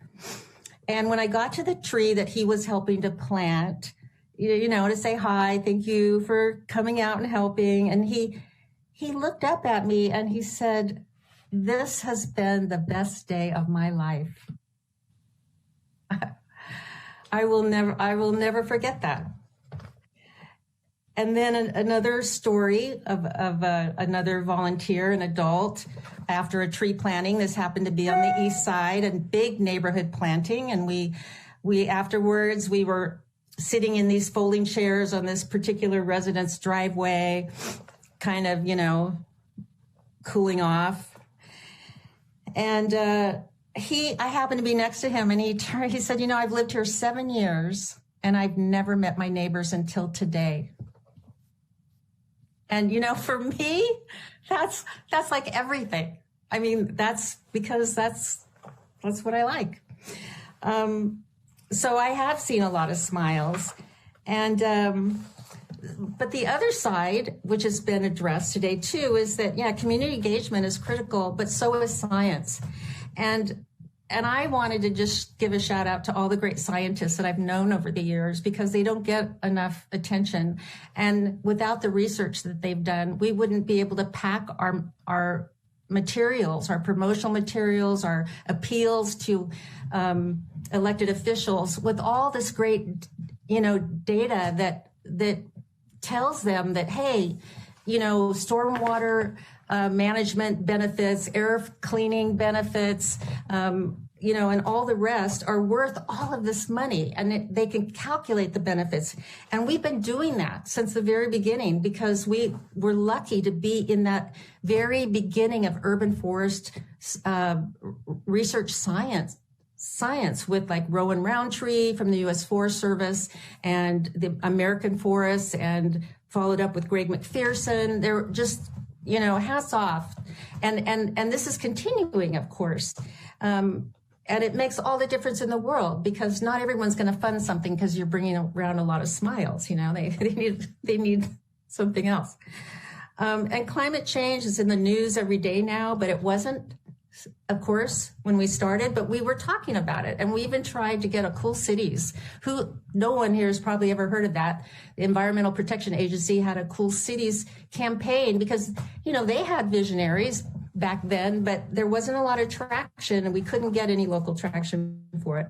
And when I got to the tree that he was helping to plant, to say hi, thank you for coming out and helping. And he looked up at me and he said, "This has been the best day of my life." I will never forget that. And then another story of another volunteer, an adult, after a tree planting. This happened to be on the east side, a big neighborhood planting. And we afterwards, we were sitting in these folding chairs on this particular residence driveway, kind of, cooling off. And I happened to be next to him, and he said, "I've lived here 7 years and I've never met my neighbors until today." And, for me, that's like everything. I mean, that's because that's what I like. So I have seen a lot of smiles. And, but the other side, which has been addressed today too, is that, community engagement is critical, but so is science. And I wanted to just give a shout out to all the great scientists that I've known over the years, because they don't get enough attention. And without the research that they've done, we wouldn't be able to pack our materials, our promotional materials, our appeals to elected officials with all this great, data that tells them that, hey, stormwater management benefits, air cleaning benefits, and all the rest are worth all of this money, and they can calculate the benefits. And we've been doing that since the very beginning, because we were lucky to be in that very beginning of urban forest research science with like Rowan Roundtree from the U.S. Forest Service and the American Forests, and followed up with Greg McPherson. They're just, hats off. And this is continuing, of course. And it makes all the difference in the world, because not everyone's going to fund something because you're bringing around a lot of smiles. They need something else. And climate change is in the news every day now, but it wasn't, of course, when we started, but we were talking about it. And we even tried to get a Cool Cities, no one here has probably ever heard of that. The Environmental Protection Agency had a Cool Cities campaign because, they had visionaries back then, but there wasn't a lot of traction, and we couldn't get any local traction for it.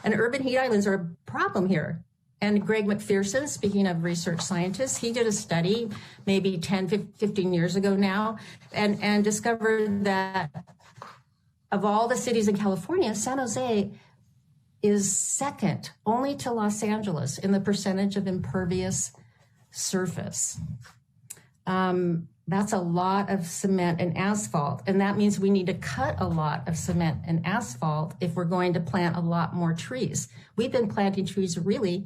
And urban heat islands are a problem here. And Greg McPherson, speaking of research scientists, he did a study maybe 10, 15 years ago now, and discovered that of all the cities in California, San Jose is second only to Los Angeles in the percentage of impervious surface. That's a lot of cement and asphalt. And that means we need to cut a lot of cement and asphalt if we're going to plant a lot more trees. We've been planting trees really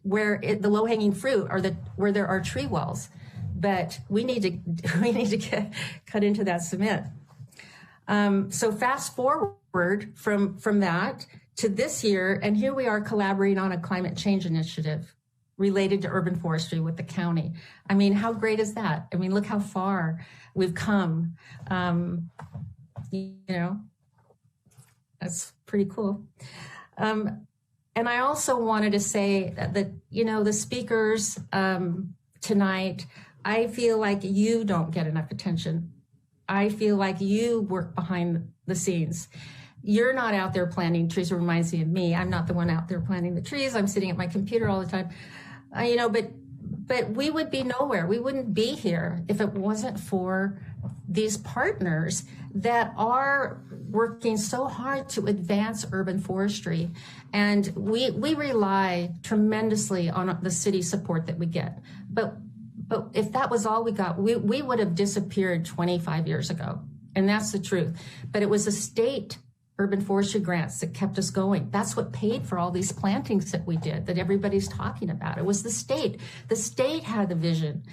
where the low-hanging fruit are where there are tree wells. But we need to cut into that cement. So fast forward from that to this year, and here we are collaborating on a climate change initiative related to urban forestry with the county. I mean, how great is that? I mean, look how far we've come. That's pretty cool. And I also wanted to say that the speakers tonight, I feel like you don't get enough attention. I feel like you work behind the scenes. You're not out there planting trees. It reminds me of me. I'm not the one out there planting the trees. I'm sitting at my computer all the time. but we would be nowhere. We wouldn't be here if it wasn't for these partners that are working so hard to advance urban forestry. And we rely tremendously on the city support that we get. But if that was all we got, we would have disappeared 25 years ago. And that's the truth. But it was the state urban forestry grants that kept us going. That's what paid for all these plantings that we did, that everybody's talking about. It was the state. The state had the vision.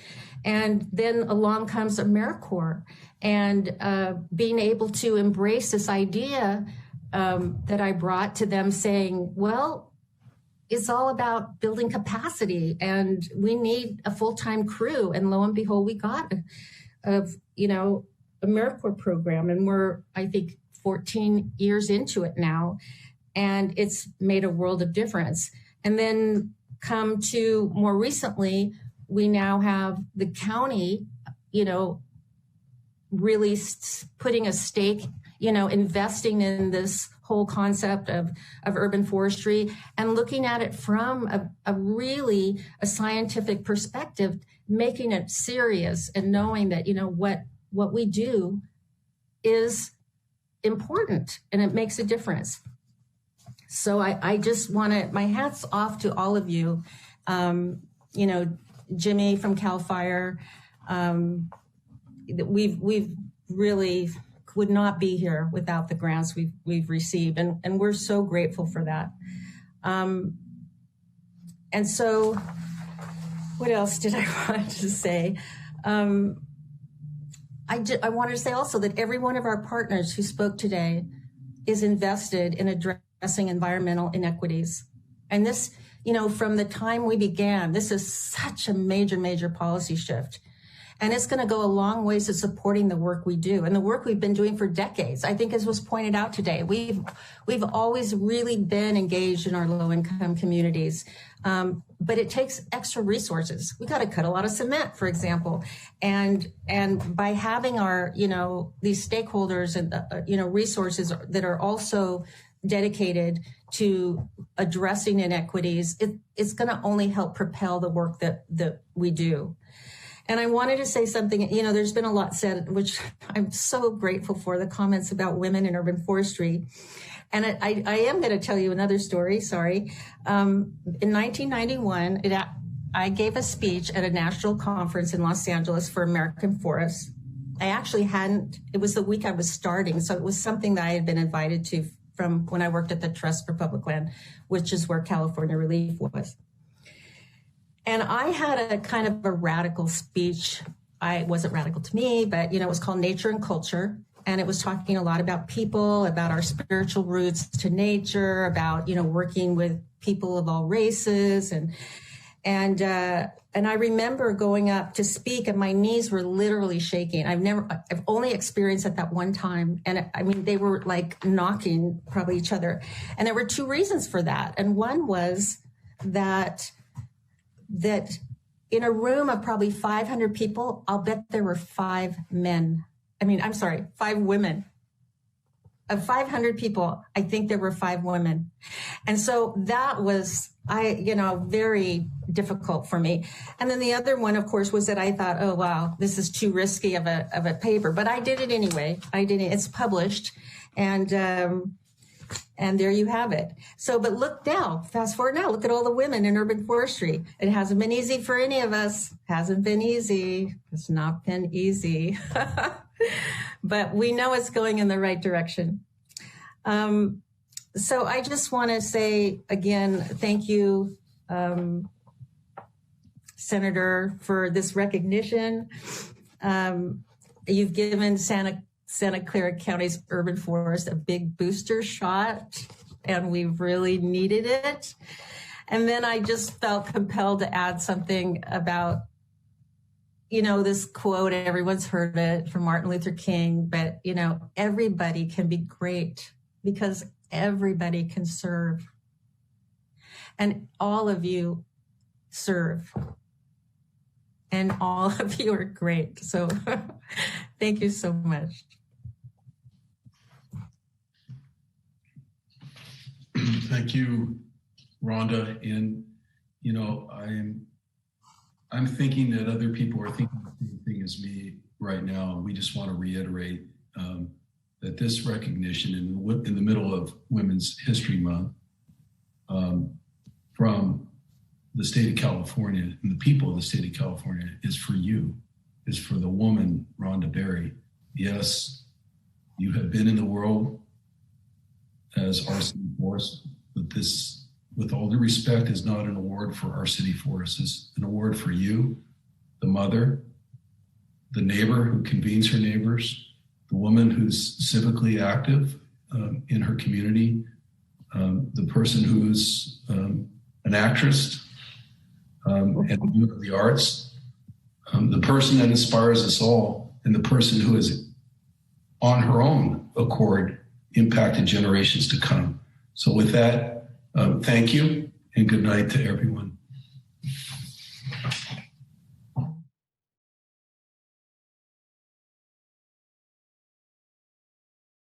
And then along comes AmeriCorps and being able to embrace this idea that I brought to them, saying, well, it's all about building capacity and we need a full-time crew. And lo and behold, we got a AmeriCorps program, and we're, I think, 14 years into it now, and it's made a world of difference. And then come to more recently, we now have the county, really putting a stake, investing in this whole concept of urban forestry and looking at it from a scientific perspective, making it serious and knowing that, what we do is important and it makes a difference. So I just want to, my hat's off to all of you. Jimmy from CAL FIRE, we've really would not be here without the grants we've received, and we're so grateful for that. And so, what else did I want to say? I wanted to say also that every one of our partners who spoke today is invested in addressing environmental inequities. And this, from the time we began, this is such a major, major policy shift. And it's going to go a long ways to supporting the work we do and the work we've been doing for decades. I think, as was pointed out today, we've always really been engaged in our low-income communities. But it takes extra resources. We got to cut a lot of cement, for example. And by having our, these stakeholders and, resources that are also dedicated to addressing inequities, it's going to only help propel the work that we do. And I wanted to say something, there's been a lot said, which I'm so grateful for, the comments about women in urban forestry. And I am going to tell you another story, sorry. In 1991, I gave a speech at a national conference in Los Angeles for American forests. I actually it was the week I was starting, so it was something that I had been invited to from when I worked at the Trust for Public Land, which is where California Relief was. And I had a kind of a radical speech. It wasn't radical to me, but, it was called Nature and Culture. And it was talking a lot about people, about our spiritual roots to nature, about, working with people of all races. And I remember going up to speak and my knees were literally shaking. I've only experienced it that one time. And they were like knocking probably each other. And there were two reasons for that. And one was that in a room of probably 500 people, I'll bet there were 5 men. 5 women. Of 500 people, I think there were 5 women. And so that was, very difficult for me. And then the other one, of course, was that I thought, oh, wow, this is too risky of a paper. But I did it anyway. It's published. And there you have it. So, but look now, fast forward now, look at all the women in urban forestry. It hasn't been easy for any of us. Hasn't been easy. It's not been easy. But we know it's going in the right direction. So I just want to say again, thank you, Senator, for this recognition. You've given Santa Clara County's urban forest a big booster shot, and we've really needed it. And then I just felt compelled to add something about, this quote, everyone's heard it from Martin Luther King, but, everybody can be great because everybody can serve. And all of you serve. And all of you are great. So thank you so much. Thank you, Rhonda. And, I'm thinking that other people are thinking the same thing as me right now. We just want to reiterate that this recognition in the middle of Women's History Month from the state of California and the people of the state of California is for you, is for the woman, Rhonda Berry. Yes, you have been in the world as our city forest, but this, with all due respect, is not an award for our city forest. It's an award for you, the mother, the neighbor who convenes her neighbors, the woman who's civically active in her community, the person who's an actress and a woman of the arts, the person that inspires us all, and the person who has, on her own accord, impacted generations to come. So with that, thank you and good night to everyone.